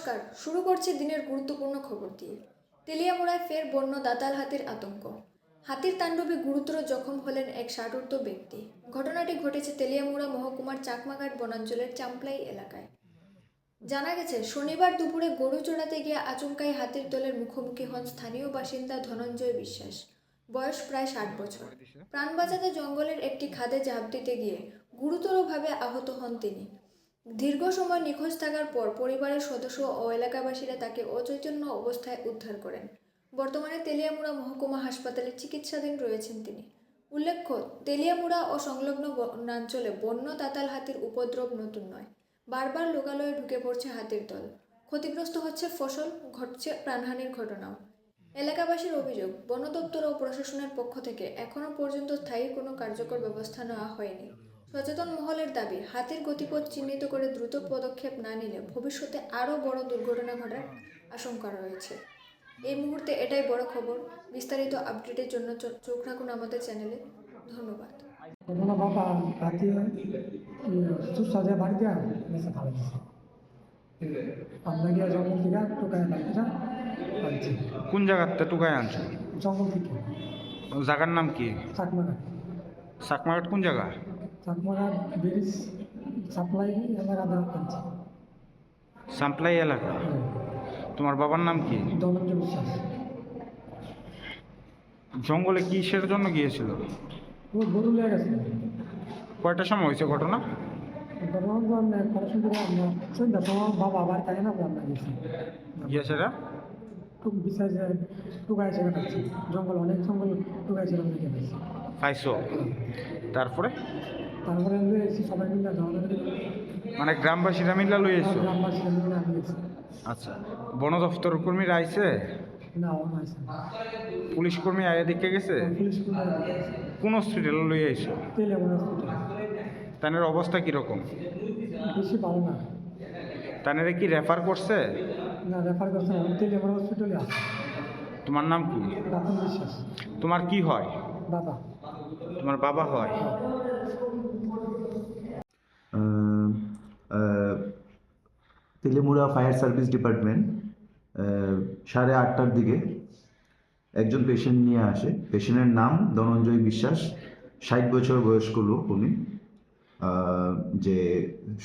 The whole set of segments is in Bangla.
নমস্কার, শুরু করছি দিনের গুরুত্বপূর্ণ খবর দিয়ে। তেলিয়ামুড়ায় ফের বন্য দাতাল হাতির আতঙ্ক। হাতির তাণ্ডবে গুরুতর জখম হলেন এক ষাটোর্ধ্ব ব্যক্তি। ঘটনাটি ঘটেছে তেলিয়ামুড়া মহকুমার চাকমাঘাট বনাঞ্চলের চাম্পলাই এলাকায়। জানা গেছে, শনিবার দুপুরে গরু চড়াতে গিয়ে আচমকাই হাতির দলের মুখোমুখি হন স্থানীয় বাসিন্দা ধনঞ্জয় বিশ্বাস। বয়স প্রায় 60 বছর। প্রাণ বাঁচাতে জঙ্গলের একটি খাদে ঝাঁপ দিতে গিয়ে গুরুতরভাবে আহত হন তিনি। দীর্ঘ সময় নিখোঁজ থাকার পর পরিবারের সদস্য ও এলাকাবাসীরা তাকে অচৈতন্য অবস্থায় উদ্ধার করেন। বর্তমানে তেলিয়ামুড়া মহকুমা হাসপাতালে চিকিৎসাধীন রয়েছেন তিনি। উল্লেখ্য, তেলিয়ামুড়া ও সংলগ্ন বনাঞ্চলে বন্য দাতাল হাতির উপদ্রব নতুন নয়। বারবার লোকালয়ে ঢুকে পড়ছে হাতির দল। ক্ষতিগ্রস্ত হচ্ছে ফসল, ঘটছে প্রাণহানির ঘটনাও। এলাকাবাসীর অভিযোগ, বন দপ্তর ও প্রশাসনের পক্ষ থেকে এখনও পর্যন্ত স্থায়ী কোনো কার্যকর ব্যবস্থা নেওয়া হয়নি। সচেতন মহলের দাবি, হাতির গতিপথ চিহ্নিত করে দ্রুত পদক্ষেপ না নিলে ভবিষ্যতে আরও বড় দুর্ঘটনা ঘটার আশঙ্কা রয়েছে। এই মুহূর্তে এটাই বড় খবর। বিস্তারিত আপডেটের জন্য চোখ রাখুন আমাদের চ্যানেলে। ধন্যবাদ। আমরা গিয়ে জঙ্গল থেকে টোকায় বাকিটা আনছি। কোন জায়গাতে টুকায় আনছো? জঙ্গল থেকে। জায়গার নাম কি? চাকমাঘাট। চাকমাঘাট কোন জায়গা? চাকমাঘাট ব্রিজ সাপ্লাই এলাকা আনছি। সাম্পলাই এলাকা। তোমার বাবার নাম কি? ধনঞ্জয় বিশ্বাস। জঙ্গলে কিসের জন্য গিয়েছিল? ও গরু লেগে গেছে। কয়টার সময় হয়েছে ঘটনা? ঘটনা তো আমরা পড়াশোনা করে আমরা সন্ধ্যার সময় বাবা আবার তাই না আমরা গেছি। গিয়েছেরা বিশ্বাস টুকায় ছেড়ে পাচ্ছি। জঙ্গল অনেক জঙ্গল টুকায় ছেড়ে লেগে গেছে। পাইছো? তারপরে লয়ে এসেছি সবাই মিলে যাওয়া মানে গ্রামবাসীরা মিল্লা লই এসছো? গ্রামবাসীরা মিলে আমি গেছি। আচ্ছা, বন দপ্তর কর্মীরা আইছে? না, ও আছে পুলিশ কর্মী আয়া দেখে গেছে? পুলিশ কোন হসপিটালে লই আইছো? তেলিয়ামুড়া হসপিটাল। তানের অবস্থা কিরকম? বেশি ভালো না। তানেরে কি রেফার করছে? না, রেফার করছে না, তেলিয়ামুড়া হসপিটালে আছে। তোমার নাম কি? রাতন বিশ্বাস। তোমার কি হয়? বাবা। তোমার বাবা হয়? তেলিয়ামুড়া ফায়ার সার্ভিস ডিপার্টমেন্ট 8:30টার দিকে একজন পেশেন্ট নিয়ে আসে। পেশেন্টের নাম ধনঞ্জয় বিশ্বাস, 60 বছর বয়স্ক লোক উনি। যে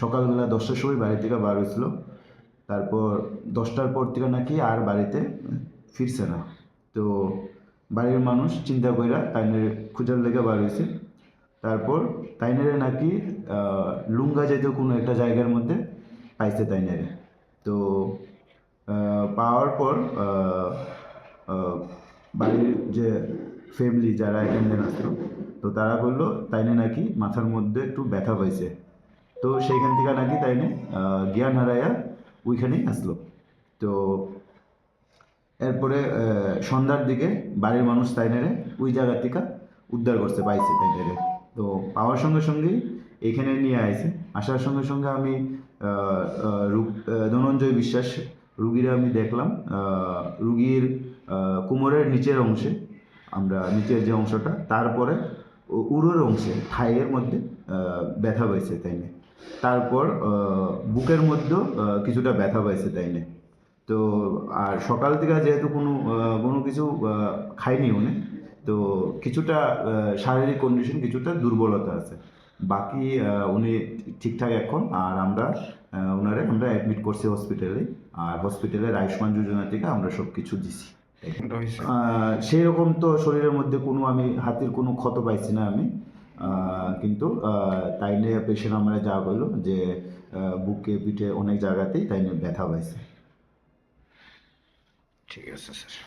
সকালবেলা 10টার সময় বাড়ি থেকে বার হয়েছিল, তারপর 10টার পর থেকে নাকি আর বাড়িতে ফিরছে না। তো বাড়ির মানুষ চিন্তা কইরা তাইনের খুঁজার লেগে বার হয়েছে। তারপর তাইনেরে নাকি লুঙ্গা জাতীয় কোনো একটা জায়গার মধ্যে পাইছে তাইনেরে। তো পাওয়ার পর বাড়ির যে ফ্যামিলি যারা এখানে আসলো, তো তারা বললো তাইনে নাকি মাথার মধ্যে একটু ব্যথা পাইছে। তো সেইখান থেকে নাকি তাইনে জ্ঞান হারাইয়া ওইখানেই আসলো। তো এরপরে সন্ধ্যার দিকে বাড়ির মানুষ তাইনেরে ওই জায়গা থেকে উদ্ধার করতে পাইছে তাইনেরে। তো পাওয়ার সঙ্গে সঙ্গেই এখানে নিয়ে আসে। আসার সঙ্গে সঙ্গে আমি ধনঞ্জয় বিশ্বাস রুগীরা আমি দেখলাম। রুগীর কোমরের নিচের অংশে, আমরা নিচের যে অংশটা, তারপরে উরুর অংশে থাইয়ের মধ্যে ব্যথা পাইছে তাইনে। তারপর বুকের মধ্যেও কিছুটা ব্যথা পাইছে তাইনে। তো আর সকাল থেকে যেহেতু কোনো কিছু খাইনি উনি, তো কিছুটা শারীরিক কন্ডিশন কিছুটা দুর্বলতা আছে। বাকি উনি ঠিকঠাক এখন। আর আমরা আমরা অ্যাডমিট করছি হসপিটালে। আর হসপিটালের আয়ুষ্মান যোজনা থেকে আমরা সব কিছু দিছি। সেই রকম তো শরীরের মধ্যে আমি হাতির কোনো ক্ষত পাইছি না আমি। কিন্তু তাই নিয়ে পেশেন্ট আমরা যা বললো যে বুকে পিঠে অনেক জায়গাতেই তাই নিয়ে ব্যথা পাইছে। ঠিক আছে স্যার।